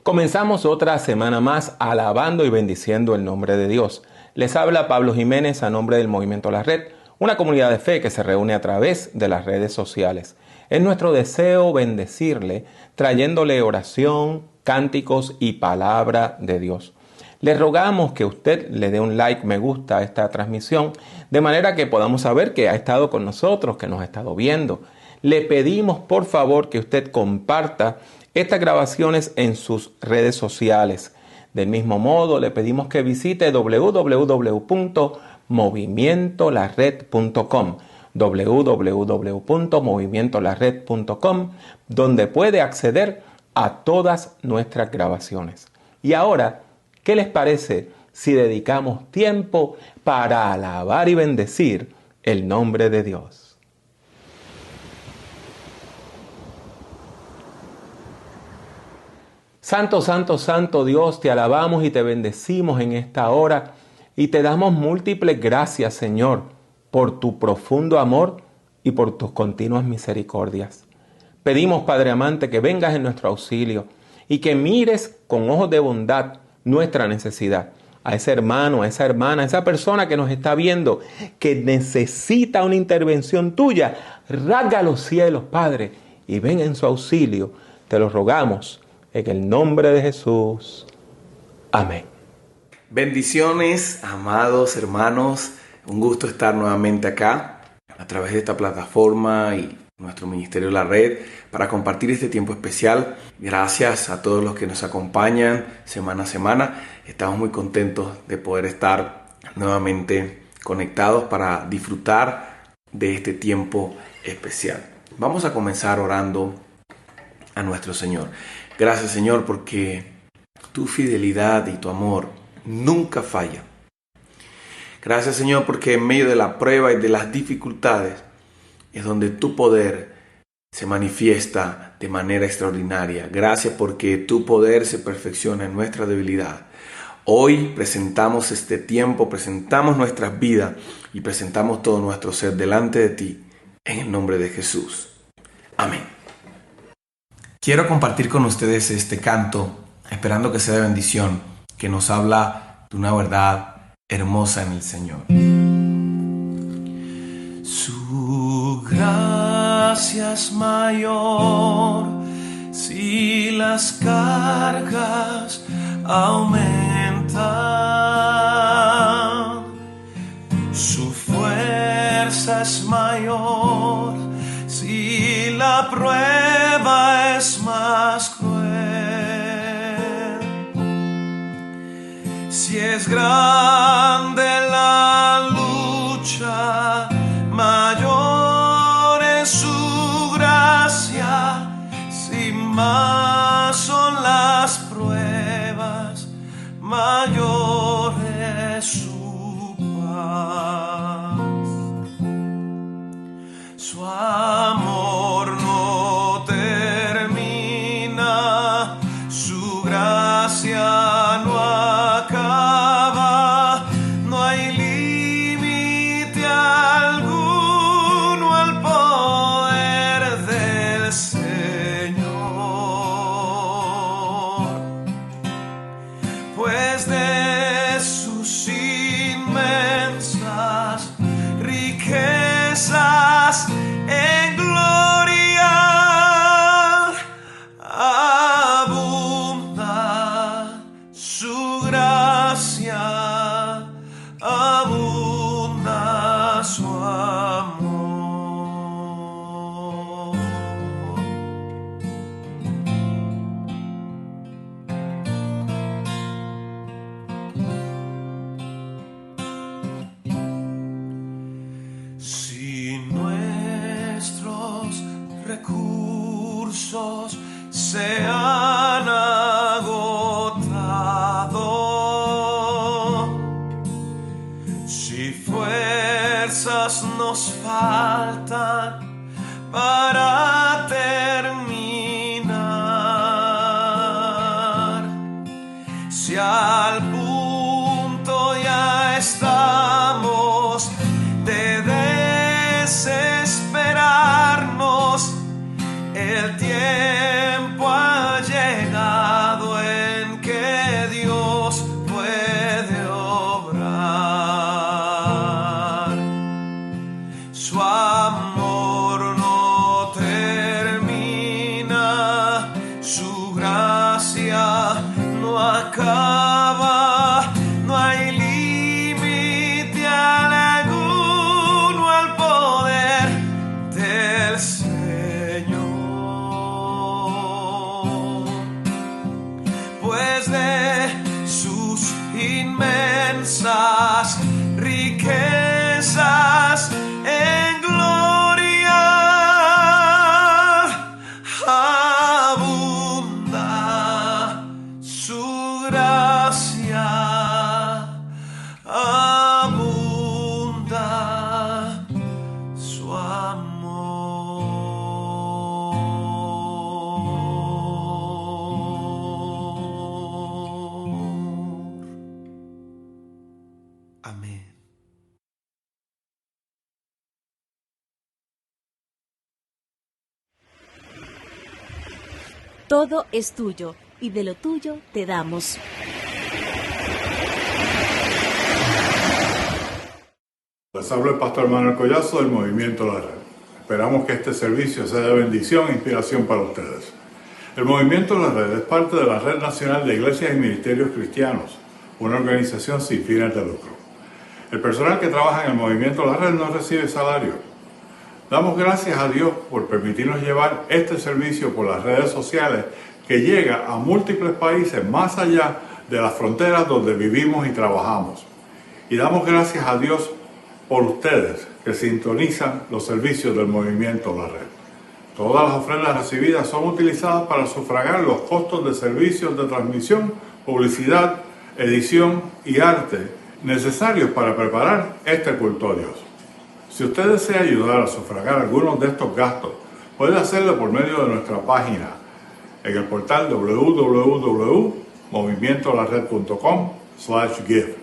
Comenzamos otra semana más alabando y bendiciendo el nombre de Dios. Les habla Pablo Jiménez a nombre del Movimiento La Red, una comunidad de fe que se reúne a través de las redes sociales. Es nuestro deseo bendecirle, trayéndole oración, cánticos y palabra de Dios. Le rogamos que usted le dé un like, me gusta a esta transmisión, de manera que podamos saber que ha estado con nosotros, que nos ha estado viendo. Le pedimos por favor que usted comparta estas grabaciones en sus redes sociales. Del mismo modo, le pedimos que visite www.movimientolared.com www.movimientolared.com, donde puede acceder a todas nuestras grabaciones. Y ahora, ¿qué les parece si dedicamos tiempo para alabar y bendecir el nombre de Dios? Santo, santo, santo Dios, te alabamos y te bendecimos en esta hora y te damos múltiples gracias, Señor, por tu profundo amor y por tus continuas misericordias. Pedimos, Padre amante, que vengas en nuestro auxilio y que mires con ojos de bondad nuestra necesidad. A ese hermano, a esa hermana, a esa persona que nos está viendo, que necesita una intervención tuya, rasga los cielos, Padre, y ven en su auxilio. Te lo rogamos en el nombre de Jesús. Amén. Bendiciones, amados hermanos. Un gusto estar nuevamente acá a través de esta plataforma y nuestro Ministerio La Red para compartir este tiempo especial. Gracias a todos los que nos acompañan semana a semana. Estamos muy contentos de poder estar nuevamente conectados para disfrutar de este tiempo especial. Vamos a comenzar orando a nuestro Señor. Gracias, Señor, porque tu fidelidad y tu amor nunca falla. Gracias, Señor, porque en medio de la prueba y de las dificultades es donde tu poder se manifiesta de manera extraordinaria. Gracias porque tu poder se perfecciona en nuestra debilidad. Hoy presentamos este tiempo, presentamos nuestras vidas y presentamos todo nuestro ser delante de ti, en el nombre de Jesús. Amén. Quiero compartir con ustedes este canto, esperando que sea de bendición, que nos habla de una verdad hermosa en el Señor. Su gracia es mayor si las cargas aumentan. Su fuerza es mayor si la prueba es más cruel. Si es grande la lucha, mayor es su gracia. Si más son las pruebas, mayor es su paz. Su amor no termina, su gracia no acaba, no hay límite alguno al poder del Señor, pues de sus inmensas riquezas en gloria abunda su gracia, abunda su amor. Si nuestros recursos se han agotado, si fuerzas nos faltan para terminar, si al punto ya estamos de desesperarnos, el tiempo ha llegado. acaba, no hay límite alguno al poder del Señor, pues de sus inmensas riquezas en gloria abunda su gracia, abunda su amor. Amén. Todo es tuyo, y de lo tuyo te damos. Les habla el pastor Manuel Collazo del Movimiento La Red. Esperamos que este servicio sea de bendición e inspiración para ustedes. El Movimiento La Red es parte de la Red Nacional de Iglesias y Ministerios Cristianos, una organización sin fines de lucro. El personal que trabaja en el Movimiento La Red no recibe salario. Damos gracias a Dios por permitirnos llevar este servicio por las redes sociales que llega a múltiples países más allá de las fronteras donde vivimos y trabajamos. Y damos gracias a Dios por ustedes que sintonizan los servicios del Movimiento La Red. Todas las ofrendas recibidas son utilizadas para sufragar los costos de servicios de transmisión, publicidad, edición y arte necesarios para preparar este culto a Dios. Si usted desea ayudar a sufragar algunos de estos gastos, puede hacerlo por medio de nuestra página en el portal www.movimientolared.com/give.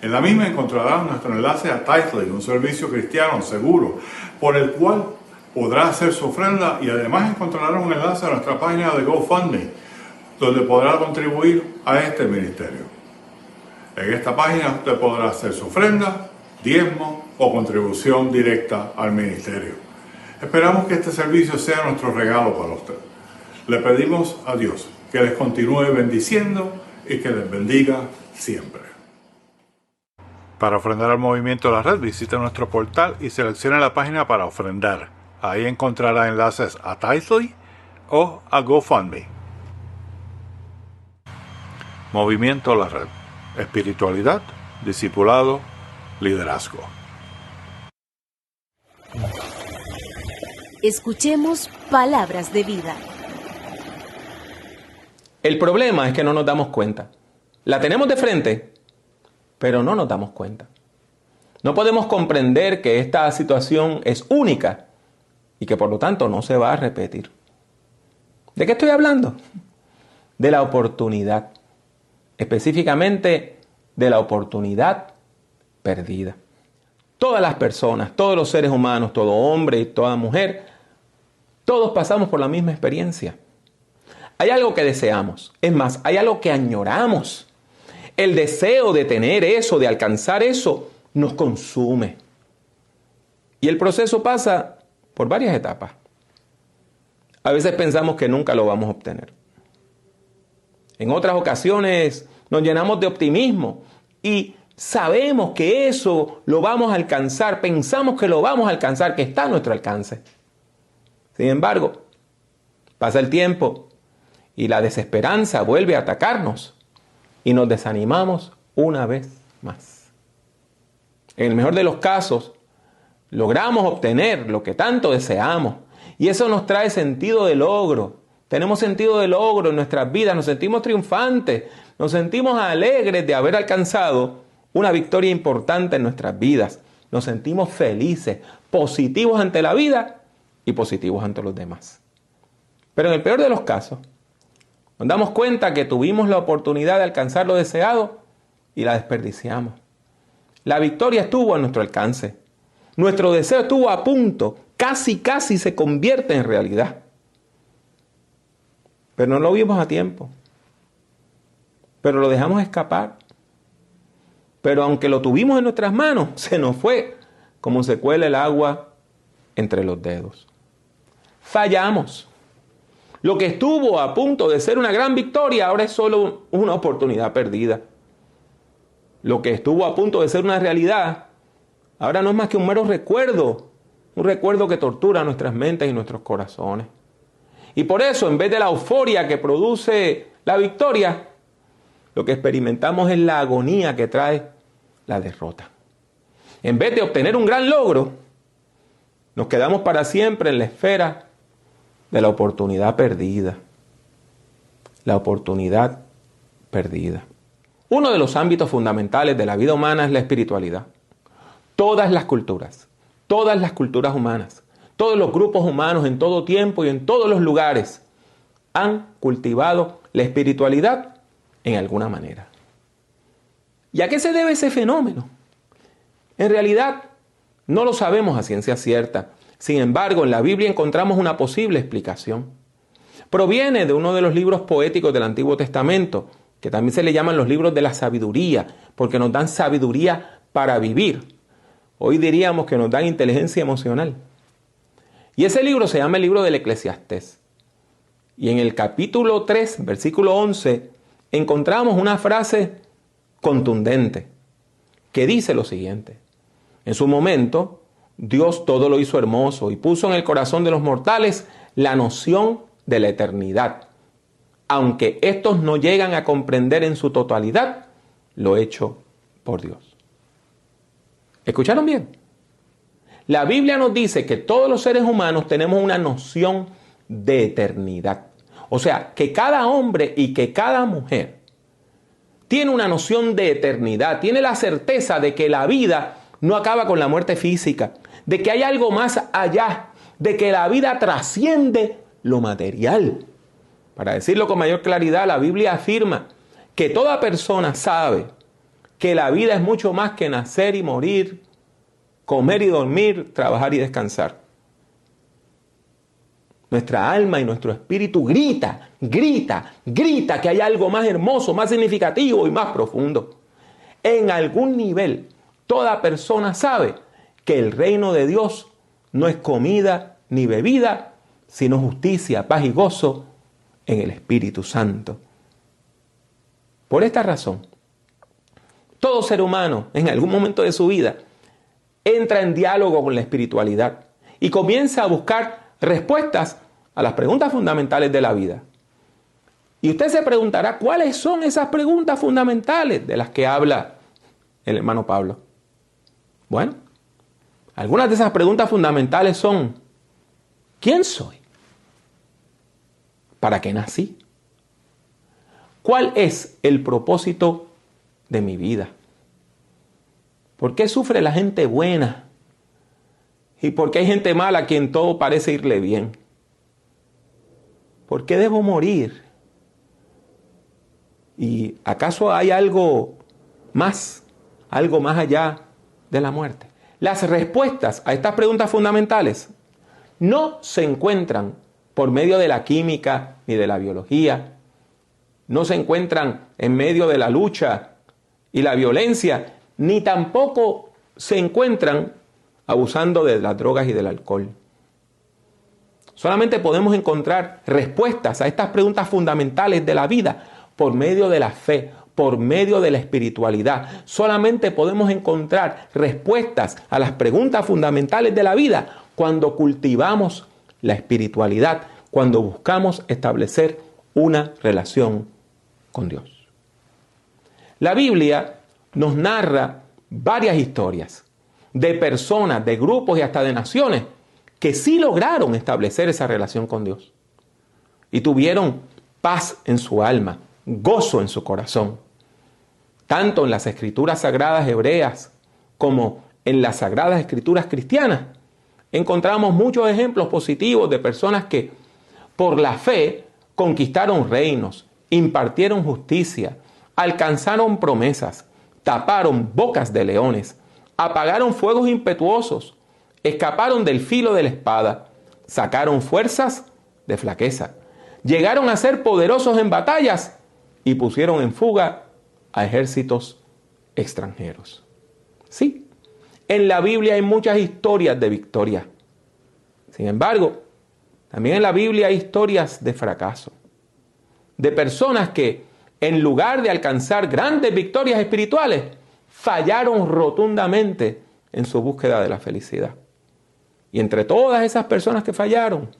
En la misma encontrarán nuestro enlace a Tithely, un servicio cristiano seguro por el cual podrá hacer su ofrenda, y además encontrarán un enlace a nuestra página de GoFundMe donde podrá contribuir a este ministerio. En esta página usted podrá hacer su ofrenda, diezmo o contribución directa al ministerio. Esperamos que este servicio sea nuestro regalo para usted. Le pedimos a Dios que les continúe bendiciendo y que les bendiga siempre. Para ofrendar al Movimiento La Red, visite nuestro portal y seleccione la página para ofrendar. Ahí encontrará enlaces a Tithely o a GoFundMe. Movimiento La Red. Espiritualidad, discipulado, liderazgo. Escuchemos palabras de vida. El problema es que no nos damos cuenta. La tenemos de frente, pero no nos damos cuenta. No podemos comprender que esta situación es única y que por lo tanto no se va a repetir. ¿De qué estoy hablando? De la oportunidad. Específicamente de la oportunidad perdida. Todas las personas, todos los seres humanos, todo hombre y toda mujer, todos pasamos por la misma experiencia. Hay algo que deseamos, es más, hay algo que añoramos. El deseo de tener eso, de alcanzar eso, nos consume. Y el proceso pasa por varias etapas. A veces pensamos que nunca lo vamos a obtener. En otras ocasiones nos llenamos de optimismo y sabemos que eso lo vamos a alcanzar, pensamos que lo vamos a alcanzar, que está a nuestro alcance. Sin embargo, pasa el tiempo y la desesperanza vuelve a atacarnos y nos desanimamos una vez más. En el mejor de los casos, logramos obtener lo que tanto deseamos y eso nos trae sentido de logro. Tenemos sentido de logro en nuestras vidas, nos sentimos triunfantes, nos sentimos alegres de haber alcanzado una victoria importante en nuestras vidas. Nos sentimos felices, positivos ante la vida y positivos ante los demás. Pero en el peor de los casos, nos damos cuenta que tuvimos la oportunidad de alcanzar lo deseado y la desperdiciamos. La victoria estuvo a nuestro alcance. Nuestro deseo estuvo a punto, casi se convierte en realidad. Pero no lo vimos a tiempo. Pero lo dejamos escapar. Pero aunque lo tuvimos en nuestras manos, se nos fue como se cuela el agua entre los dedos. Fallamos. Lo que estuvo a punto de ser una gran victoria ahora es solo una oportunidad perdida. Lo que estuvo a punto de ser una realidad ahora no es más que un mero recuerdo, un recuerdo que tortura nuestras mentes y nuestros corazones. Y por eso, en vez de la euforia que produce la victoria, lo que experimentamos es la agonía que trae la derrota. En vez de obtener un gran logro, nos quedamos para siempre en la esfera de la oportunidad perdida. La oportunidad perdida. Uno de los ámbitos fundamentales de la vida humana es la espiritualidad. Todas las culturas humanas, todos los grupos humanos en todo tiempo y en todos los lugares han cultivado la espiritualidad en alguna manera. ¿Y a qué se debe ese fenómeno? En realidad, no lo sabemos a ciencia cierta. Sin embargo, en la Biblia encontramos una posible explicación. Proviene de uno de los libros poéticos del Antiguo Testamento, que también se le llaman los libros de la sabiduría, porque nos dan sabiduría para vivir. Hoy diríamos que nos dan inteligencia emocional. Y ese libro se llama el libro del Eclesiastés. Y en el capítulo 3, versículo 11, encontramos una frase contundente que dice lo siguiente: en su momento, Dios todo lo hizo hermoso y puso en el corazón de los mortales la noción de la eternidad, aunque estos no llegan a comprender en su totalidad lo hecho por Dios. ¿Escucharon bien? La Biblia nos dice que todos los seres humanos tenemos una noción de eternidad. O sea, que cada hombre y que cada mujer tiene una noción de eternidad, tiene la certeza de que la vida no acaba con la muerte física, de que hay algo más allá, de que la vida trasciende lo material. Para decirlo con mayor claridad, la Biblia afirma que toda persona sabe que la vida es mucho más que nacer y morir, comer y dormir, trabajar y descansar. Nuestra alma y nuestro espíritu grita que hay algo más hermoso, más significativo y más profundo. En algún nivel, toda persona sabe que el reino de Dios no es comida ni bebida, sino justicia, paz y gozo en el Espíritu Santo. Por esta razón, todo ser humano en algún momento de su vida entra en diálogo con la espiritualidad y comienza a buscar respuestas a las preguntas fundamentales de la vida. Y usted se preguntará, ¿cuáles son esas preguntas fundamentales de las que habla el hermano Pablo? Bueno, algunas de esas preguntas fundamentales son: ¿quién soy? ¿Para qué nací? ¿Cuál es el propósito de mi vida? ¿Por qué sufre la gente buena? ¿Y por qué hay gente mala a quien todo parece irle bien? ¿Por qué debo morir? ¿Y acaso hay algo más allá de la muerte? Las respuestas a estas preguntas fundamentales no se encuentran por medio de la química ni de la biología. No se encuentran en medio de la lucha y la violencia, ni tampoco se encuentran abusando de las drogas y del alcohol. Solamente podemos encontrar respuestas a estas preguntas fundamentales de la vida por medio de la fe, por medio de la espiritualidad. Solamente podemos encontrar respuestas a las preguntas fundamentales de la vida cuando cultivamos la espiritualidad, cuando buscamos establecer una relación con Dios. La Biblia nos narra varias historias de personas, de grupos y hasta de naciones que sí lograron establecer esa relación con Dios y tuvieron paz en su alma, gozo en su corazón. Tanto en las escrituras sagradas hebreas como en las sagradas escrituras cristianas encontramos muchos ejemplos positivos de personas que por la fe conquistaron reinos, impartieron justicia, alcanzaron promesas, taparon bocas de leones, apagaron fuegos impetuosos, escaparon del filo de la espada, sacaron fuerzas de flaqueza, llegaron a ser poderosos en batallas y pusieron en fuga a ejércitos extranjeros. Sí, en la Biblia hay muchas historias de victoria. Sin embargo, También en la Biblia hay historias de fracaso, de personas que en lugar de alcanzar grandes victorias espirituales, fallaron rotundamente en su búsqueda de la felicidad. Y entre todas esas personas que fallaron,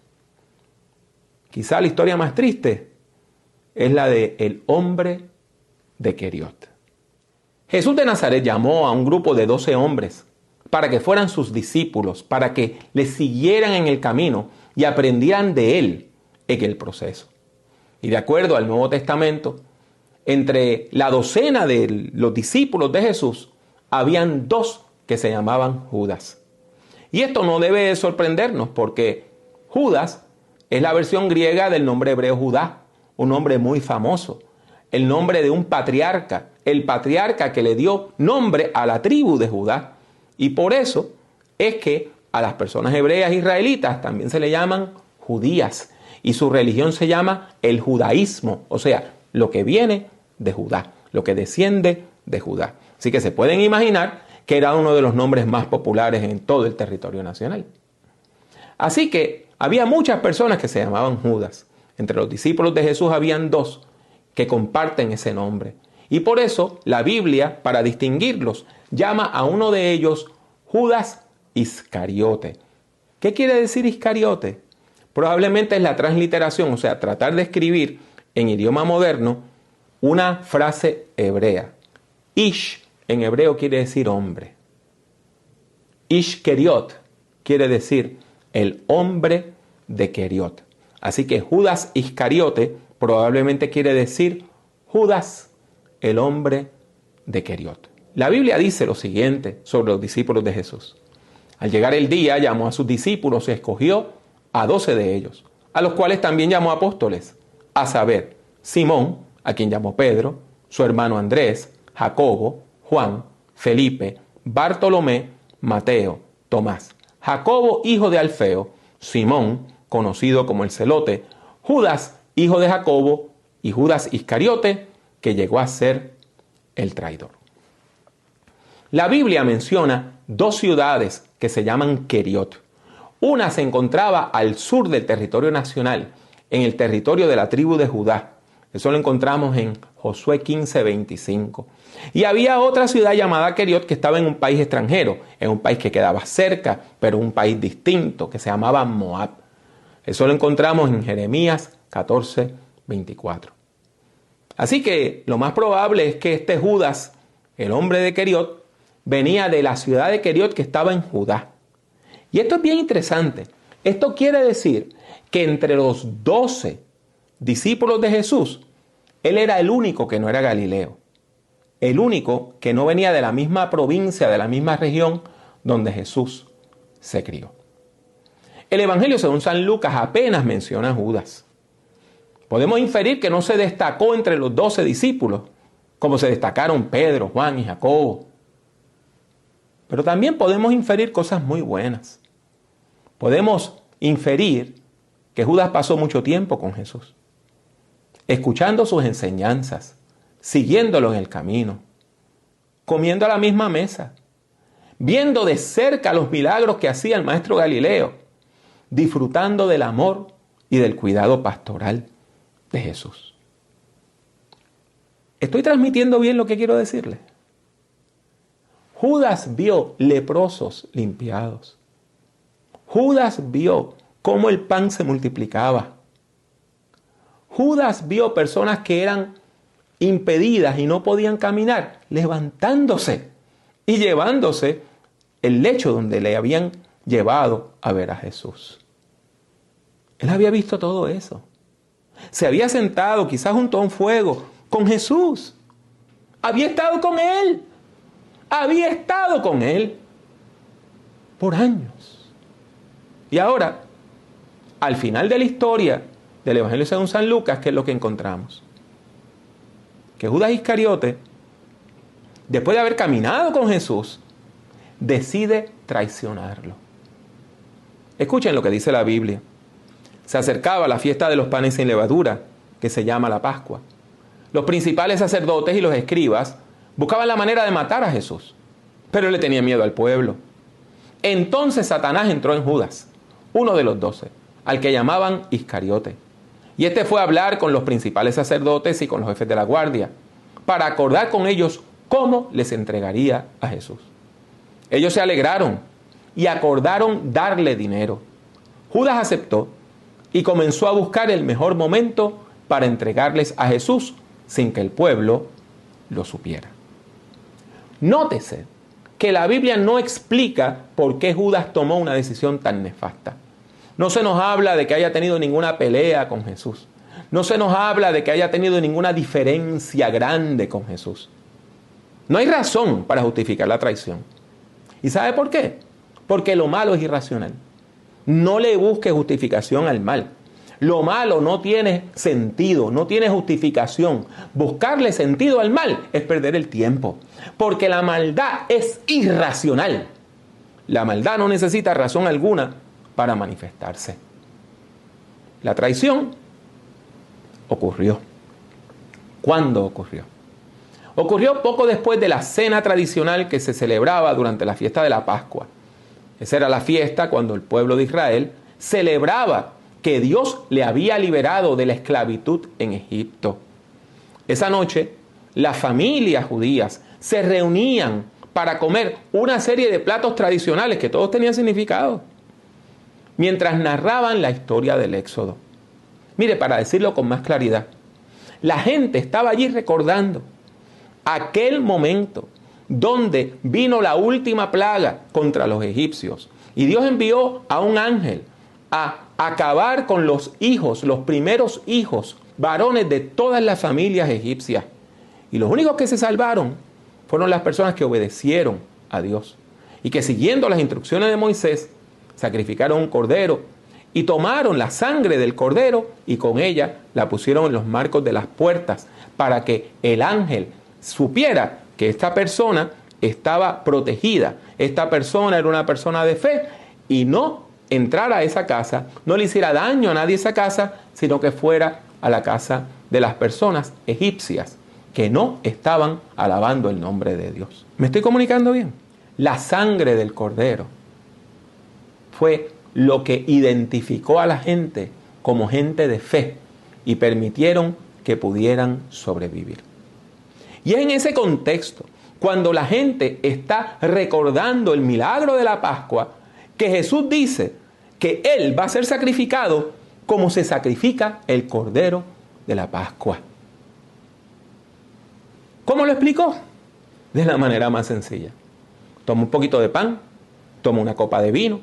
quizá la historia más triste es la de el hombre de Queriot. Jesús de Nazaret llamó a un grupo de 12 hombres para que fueran sus discípulos, para que le siguieran en el camino y aprendieran de él en el proceso. Y de acuerdo al Nuevo Testamento, entre la docena de los discípulos de Jesús, habían 2 que se llamaban Judas. Y esto no debe sorprendernos porque Judas es la versión griega del nombre hebreo Judá, un nombre muy famoso, el nombre de un patriarca, el patriarca que le dio nombre a la tribu de Judá. Y por eso es que a las personas hebreas israelitas también se le llaman judías y su religión se llama el judaísmo, o sea, lo que viene de Judá, lo que desciende de Judá. Así que se pueden imaginar que era uno de los nombres más populares en todo el territorio nacional. Así que había muchas personas que se llamaban Judas. Entre los discípulos de Jesús habían 2 que comparten ese nombre. Y por eso la Biblia, para distinguirlos, llama a uno de ellos Judas Iscariote. ¿Qué quiere decir Iscariote? Probablemente es la transliteración, o sea, tratar de escribir en idioma moderno una frase hebrea. Ish en hebreo quiere decir hombre. Ishkeriot quiere decir el hombre de Queriot. Así que Judas Iscariote probablemente quiere decir Judas, el hombre de Queriot. La Biblia dice lo siguiente sobre los discípulos de Jesús. Al llegar el día, llamó a sus discípulos y escogió a 12 de ellos, a los cuales también llamó apóstoles, a saber, Simón, a quien llamó Pedro, su hermano Andrés, Jacobo, Juan, Felipe, Bartolomé, Mateo, Tomás, Jacobo, hijo de Alfeo, Simón, conocido como el Celote, Judas, hijo de Jacobo, y Judas Iscariote, que llegó a ser el traidor. La Biblia menciona 2 ciudades que se llaman Queriot. Una se encontraba al sur del territorio nacional, en el territorio de la tribu de Judá. Eso lo encontramos en Josué 15:25. Y había otra ciudad llamada Queriot que estaba en un país extranjero, en un país que quedaba cerca, pero un país distinto, que se llamaba Moab. Eso lo encontramos en Jeremías 14:24. Así que lo más probable es que este Judas, el hombre de Queriot, venía de la ciudad de Queriot que estaba en Judá. Y esto es bien interesante. Esto quiere decir que entre los 12 discípulos de Jesús, él era el único que no era galileo. El único que no venía de la misma provincia, de la misma región donde Jesús se crió. El Evangelio según San Lucas apenas menciona a Judas. Podemos inferir que no se destacó entre los 12 discípulos, como se destacaron Pedro, Juan y Jacobo. Pero también podemos inferir cosas muy buenas. Podemos inferir que Judas pasó mucho tiempo con Jesús, escuchando sus enseñanzas, siguiéndolo en el camino, comiendo a la misma mesa, viendo de cerca los milagros que hacía el maestro Galileo, disfrutando del amor y del cuidado pastoral de Jesús. ¿Estoy transmitiendo bien lo que quiero decirle? Judas vio leprosos limpiados. Judas vio cómo el pan se multiplicaba. Judas vio personas que eran impedidas y no podían caminar, levantándose y llevándose el lecho donde le habían llevado a ver a Jesús. Él había visto todo eso. Se había sentado quizás junto a un fuego con Jesús. Había estado con Él. Había estado con Él por años. Y ahora, al final de la historia del Evangelio según San Lucas, ¿qué es lo que encontramos? Que Judas Iscariote, después de haber caminado con Jesús, decide traicionarlo. Escuchen lo que dice la Biblia. Se acercaba la fiesta de los panes sin levadura, que se llama la Pascua. Los principales sacerdotes y los escribas buscaban la manera de matar a Jesús, pero le tenía miedo al pueblo. Entonces Satanás entró en Judas, uno de los 12, al que llamaban Iscariote. Y este fue a hablar con los principales sacerdotes y con los jefes de la guardia, para acordar con ellos cómo les entregaría a Jesús. Ellos se alegraron y acordaron darle dinero. Judas aceptó y comenzó a buscar el mejor momento para entregarles a Jesús sin que el pueblo lo supiera. Nótese que la Biblia no explica por qué Judas tomó una decisión tan nefasta. No se nos habla de que haya tenido ninguna pelea con Jesús. No se nos habla de que haya tenido ninguna diferencia grande con Jesús. No hay razón para justificar la traición. ¿Y sabe por qué? Porque lo malo es irracional. No le busque justificación al mal. Lo malo no tiene sentido, no tiene justificación. Buscarle sentido al mal es perder el tiempo. Porque la maldad es irracional. La maldad no necesita razón alguna para manifestarse. La traición ocurrió. ¿Cuándo ocurrió? Ocurrió poco después de la cena tradicional que se celebraba durante la fiesta de la Pascua. Esa era la fiesta cuando el pueblo de Israel celebraba que Dios le había liberado de la esclavitud en Egipto. Esa noche, las familias judías se reunían para comer una serie de platos tradicionales que todos tenían significado, mientras narraban la historia del Éxodo. Mire, para decirlo con más claridad, la gente estaba allí recordando aquel momento donde vino la última plaga contra los egipcios y Dios envió a un ángel a acabar con los hijos, los primeros hijos varones de todas las familias egipcias. Y los únicos que se salvaron fueron las personas que obedecieron a Dios y que, siguiendo las instrucciones de Moisés, sacrificaron un cordero y tomaron la sangre del cordero y con ella la pusieron en los marcos de las puertas para que el ángel supiera que esta persona estaba protegida. Esta persona era una persona de fe y no entrara a esa casa, no le hiciera daño a nadie esa casa, sino que fuera a la casa de las personas egipcias que no estaban alabando el nombre de Dios. ¿Me estoy comunicando bien? La sangre del cordero fue lo que identificó a la gente como gente de fe y permitieron que pudieran sobrevivir. Y es en ese contexto, cuando la gente está recordando el milagro de la Pascua, que Jesús dice que Él va a ser sacrificado como se sacrifica el cordero de la Pascua. ¿Cómo lo explicó? De la manera más sencilla. Tomó un poquito de pan, tomó una copa de vino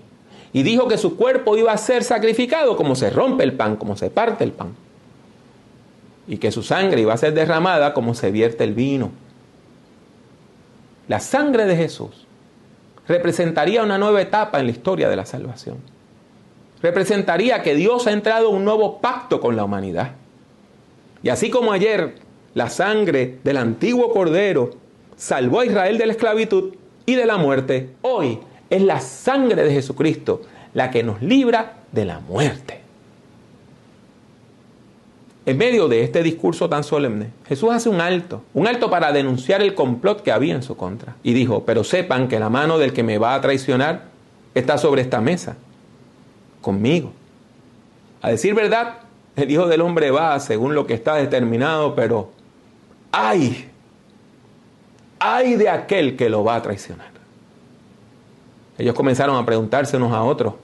y dijo que su cuerpo iba a ser sacrificado como se rompe el pan, como se parte el pan. Y que su sangre iba a ser derramada como se vierte el vino. La sangre de Jesús representaría una nueva etapa en la historia de la salvación. Representaría que Dios ha entrado en un nuevo pacto con la humanidad. Y así como ayer la sangre del antiguo cordero salvó a Israel de la esclavitud y de la muerte, hoy es la sangre de Jesucristo la que nos libra de la muerte. En medio de este discurso tan solemne, Jesús hace un alto para denunciar el complot que había en su contra. Y dijo: pero sepan que la mano del que me va a traicionar está sobre esta mesa, conmigo. A decir verdad, el Hijo del Hombre va según lo que está determinado, pero ¡ay! ¡Ay de aquel que lo va a traicionar! Ellos comenzaron a preguntarse unos a otros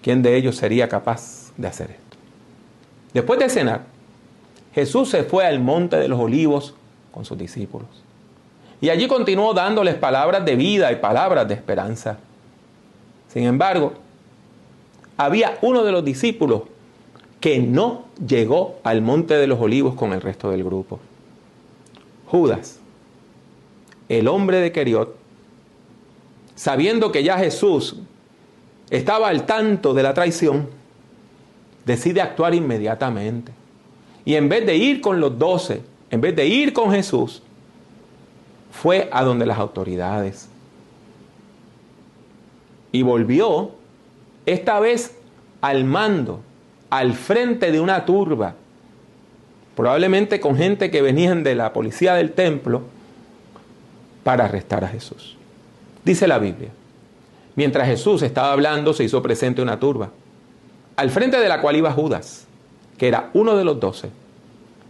quién de ellos sería capaz de hacer esto. Después de cenar, Jesús se fue al monte de los olivos con sus discípulos. Y allí continuó dándoles palabras de vida y palabras de esperanza. Sin embargo, había uno de los discípulos que no llegó al monte de los olivos con el resto del grupo. Judas, el hombre de Queriot, sabiendo que ya Jesús estaba al tanto de la traición, decide actuar inmediatamente. Y en vez de ir con los 12, en vez de ir con Jesús, fue a donde las autoridades. Y volvió, esta vez al mando, al frente de una turba, probablemente con gente que venían de la policía del templo, para arrestar a Jesús. Dice la Biblia: mientras Jesús estaba hablando, se hizo presente una turba. al frente de la cual iba Judas, que era uno de los 12,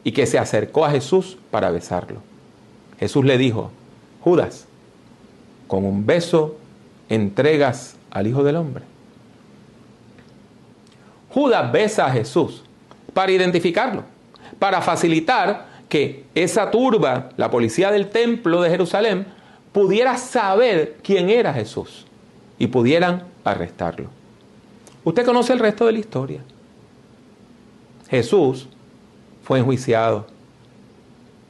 y que se acercó a Jesús para besarlo. Jesús le dijo: Judas, con un beso entregas al Hijo del Hombre. Judas besa a Jesús para identificarlo, para facilitar que esa turba, la policía del templo de Jerusalén, pudiera saber quién era Jesús y pudieran arrestarlo. Usted conoce el resto de la historia. Jesús fue enjuiciado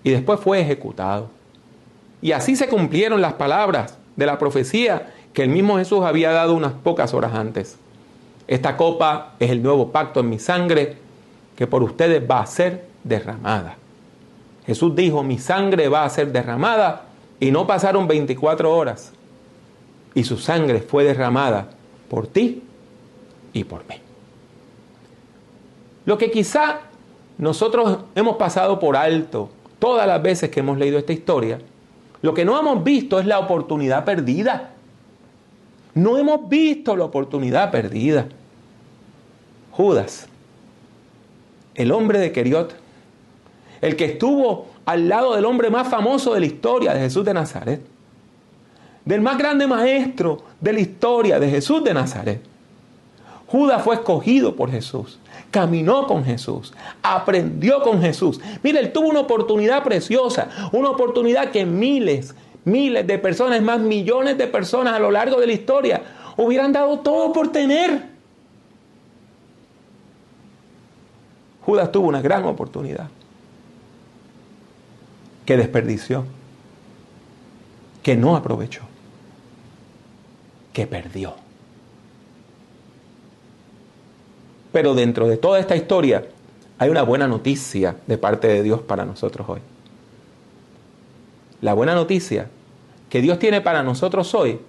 y después fue ejecutado. Y así se cumplieron las palabras de la profecía que el mismo Jesús había dado unas pocas horas antes. Esta copa es el nuevo pacto en mi sangre, que por ustedes va a ser derramada. Jesús dijo: mi sangre va a ser derramada, y no pasaron 24 horas y su sangre fue derramada por ti y por mí. Lo que quizá nosotros hemos pasado por alto todas las veces que hemos leído esta historia, lo que no hemos visto es la oportunidad perdida. No hemos visto la oportunidad perdida. Judas, el hombre de Queriot, el que estuvo al lado del hombre más famoso de la historia, de Jesús de Nazaret, del más grande maestro de la historia, de Jesús de Nazaret. Judas fue escogido por Jesús, caminó con Jesús, aprendió con Jesús. Mira, él tuvo una oportunidad preciosa, una oportunidad que miles de personas, más millones de personas a lo largo de la historia hubieran dado todo por tener. Judas tuvo una gran oportunidad que desperdició, que no aprovechó, que perdió. Pero dentro de toda esta historia hay una buena noticia de parte de Dios para nosotros hoy. La buena noticia que Dios tiene para nosotros hoy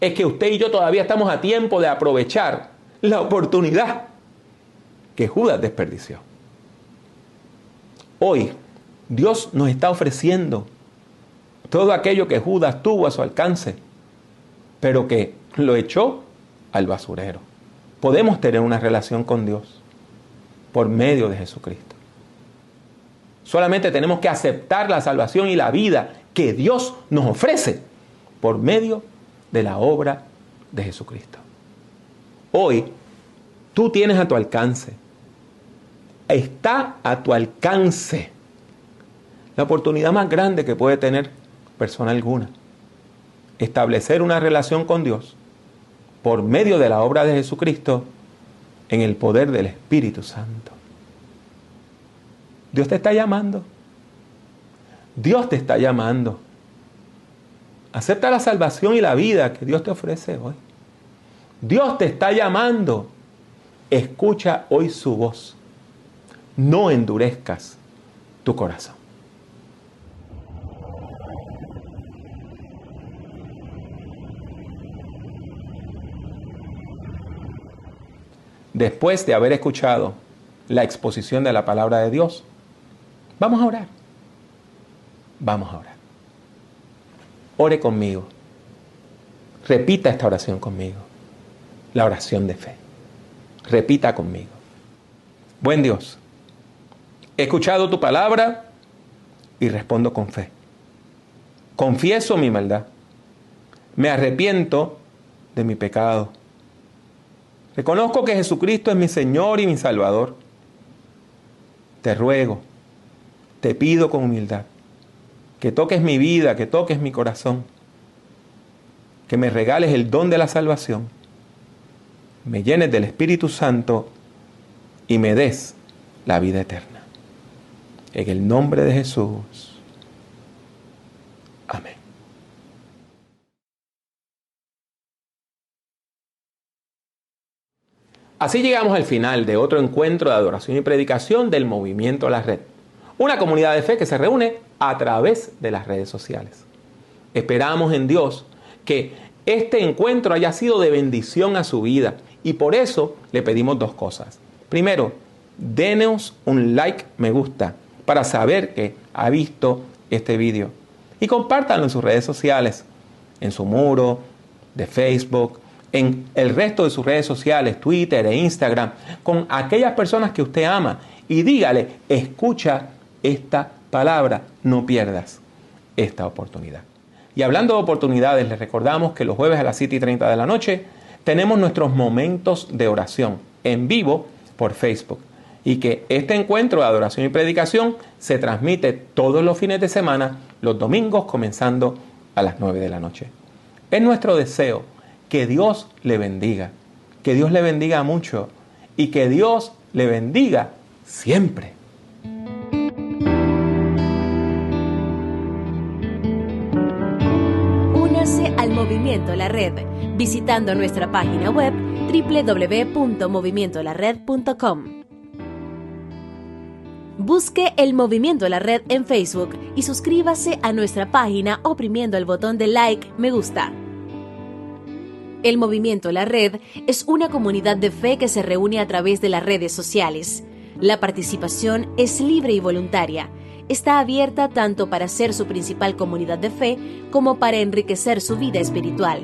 es que usted y yo todavía estamos a tiempo de aprovechar la oportunidad que Judas desperdició. Hoy Dios nos está ofreciendo todo aquello que Judas tuvo a su alcance, pero que lo echó al basurero. Podemos tener una relación con Dios por medio de Jesucristo. Solamente tenemos que aceptar la salvación y la vida que Dios nos ofrece por medio de la obra de Jesucristo. Hoy tú tienes a tu alcance, está a tu alcance la oportunidad más grande que puede tener persona alguna: establecer una relación con Dios por medio de la obra de Jesucristo en el poder del Espíritu Santo. Dios te está llamando. Dios te está llamando. Acepta la salvación y la vida que Dios te ofrece hoy. Dios te está llamando. Escucha hoy su voz. No endurezcas tu corazón. Después de haber escuchado la exposición de la palabra de Dios, vamos a orar. Vamos a orar. Ore conmigo. Repita esta oración conmigo. La oración de fe. Repita conmigo. Buen Dios, he escuchado tu palabra y respondo con fe. Confieso mi maldad. Me arrepiento de mi pecado. Reconozco que Jesucristo es mi Señor y mi Salvador. Te ruego, te pido con humildad, que toques mi vida, que toques mi corazón, que me regales el don de la salvación, me llenes del Espíritu Santo y me des la vida eterna. En el nombre de Jesús. Amén. Así llegamos al final de otro encuentro de adoración y predicación del Movimiento La Red, una comunidad de fe que se reúne a través de las redes sociales. Esperamos en Dios que este encuentro haya sido de bendición a su vida y por eso le pedimos dos cosas. Primero, denos un like, me gusta, para saber que ha visto este video y compártanlo en sus redes sociales, en su muro de Facebook, en el resto de sus redes sociales, Twitter e Instagram, con aquellas personas que usted ama y dígale, escucha esta palabra, no pierdas esta oportunidad. Y hablando de oportunidades, les recordamos que los jueves a las 7:30 de la noche tenemos nuestros momentos de oración en vivo por Facebook y que este encuentro de adoración y predicación se transmite todos los fines de semana, los domingos comenzando a las 9 de la noche. Es nuestro deseo que Dios le bendiga, que Dios le bendiga mucho y que Dios le bendiga siempre. Únase al Movimiento La Red visitando nuestra página web www.movimientolared.com. Busque el Movimiento La Red en Facebook y suscríbase a nuestra página oprimiendo el botón de like, me gusta. El Movimiento La Red es una comunidad de fe que se reúne a través de las redes sociales. La participación es libre y voluntaria. Está abierta tanto para ser su principal comunidad de fe como para enriquecer su vida espiritual.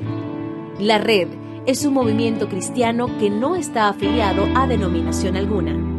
La Red es un movimiento cristiano que no está afiliado a denominación alguna.